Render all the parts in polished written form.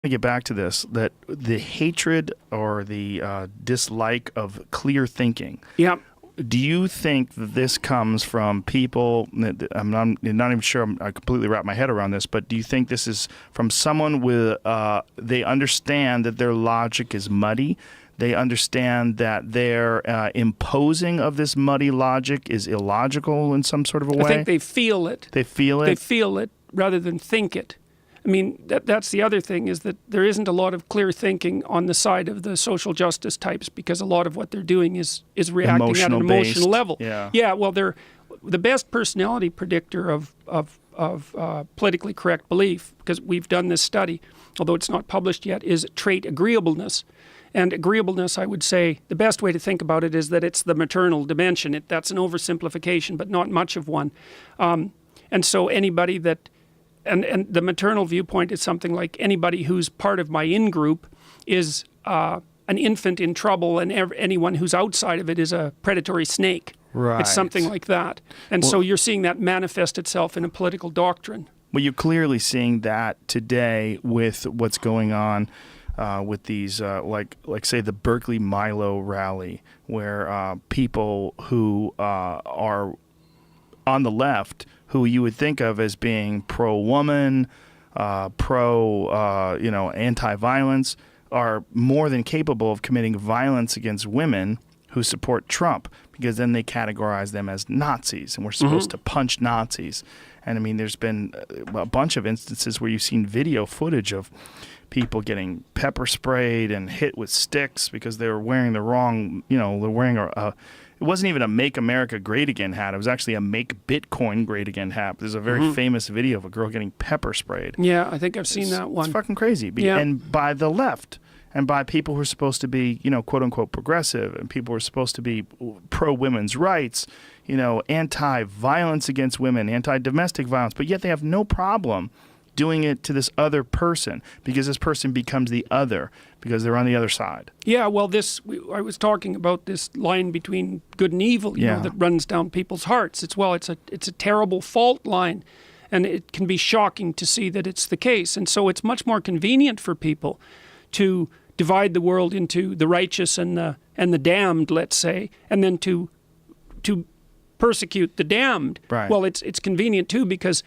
to get back to this, that the hatred or the dislike of clear thinking. Yeah. Do you think that this comes from people, I'm not even sure I completely wrap my head around this, but do you think this is from someone with, they understand that their logic is muddy? They understand that their imposing of this muddy logic is illogical in some sort of a way? I think they feel it. They feel it? They feel it rather than think it. I mean, that's the other thing, is that there isn't a lot of clear thinking on the side of the social justice types, because a lot of what they're doing is reacting at an emotional level. Yeah, well, they're the best personality predictor of politically correct belief, because we've done this study, although it's not published yet, is trait agreeableness. And agreeableness, I would say, the best way to think about it is that it's the maternal dimension. That's an oversimplification, but not much of one. And so anybody that... And the maternal viewpoint is something like anybody who's part of my in-group is an infant in trouble, and anyone who's outside of it is a predatory snake. Right. It's something like that. And so you're seeing that manifest itself in a political doctrine. Well, you're clearly seeing that today with what's going on with these, like say, the Berkeley Milo rally, where people who are on the left, who you would think of as being pro-woman, anti-violence, are more than capable of committing violence against women who support Trump, because then they categorize them as Nazis, and we're supposed to punch Nazis. And I mean, there's been a bunch of instances where you've seen video footage of people getting pepper sprayed and hit with sticks because they were wearing the wrong, they're wearing it wasn't even a Make America Great Again hat. It was actually a Make Bitcoin Great Again hat. There's a very famous video of a girl getting pepper sprayed. Yeah, I think I've seen that one. It's fucking crazy. Yeah. And by the left, and by people who are supposed to be, quote unquote progressive, and people who are supposed to be pro women's rights, anti-violence against women, anti-domestic violence, but yet they have no problem doing it to this other person, because this person becomes the other, because they're on the other side. Yeah, well, I was talking about this line between good and evil, you know, that runs down people's hearts. It's a terrible fault line, and it can be shocking to see that it's the case. And so it's much more convenient for people to divide the world into the righteous and the damned, let's say, and then to persecute the damned. Right. Well, it's convenient too, because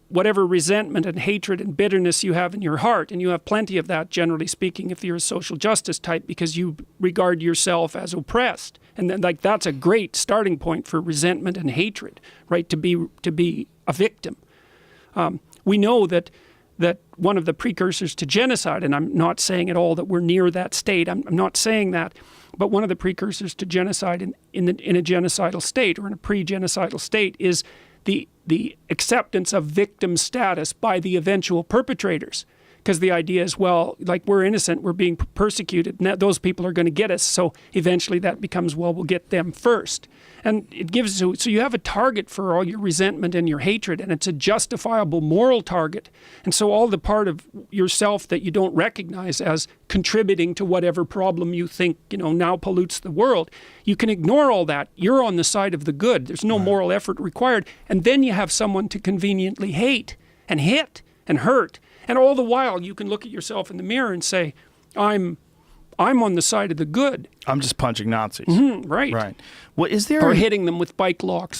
whatever resentment and hatred and bitterness you have in your heart, and you have plenty of that, generally speaking, if you're a social justice type, because you regard yourself as oppressed, and then that's a great starting point for resentment and hatred, right? To be a victim. We know that one of the precursors to genocide, and I'm not saying at all that we're near that state. I'm not saying that, but one of the precursors to genocide in a genocidal state, or in a pre-genocidal state, is the acceptance of victim status by the eventual perpetrators. Because the idea is, well, like, we're innocent, we're being persecuted, and those people are going to get us. So eventually that becomes, well, we'll get them first. And it gives so you have a target for all your resentment and your hatred, and it's a justifiable moral target. And so all the part of yourself that you don't recognize as contributing to whatever problem you think, now pollutes the world, you can ignore all that. You're on the side of the good. There's no moral effort required. And then you have someone to conveniently hate and hit and hurt. And all the while, you can look at yourself in the mirror and say, I'm on the side of the good. I'm just punching Nazis. Right. Right. Well, is there or hitting them with bike locks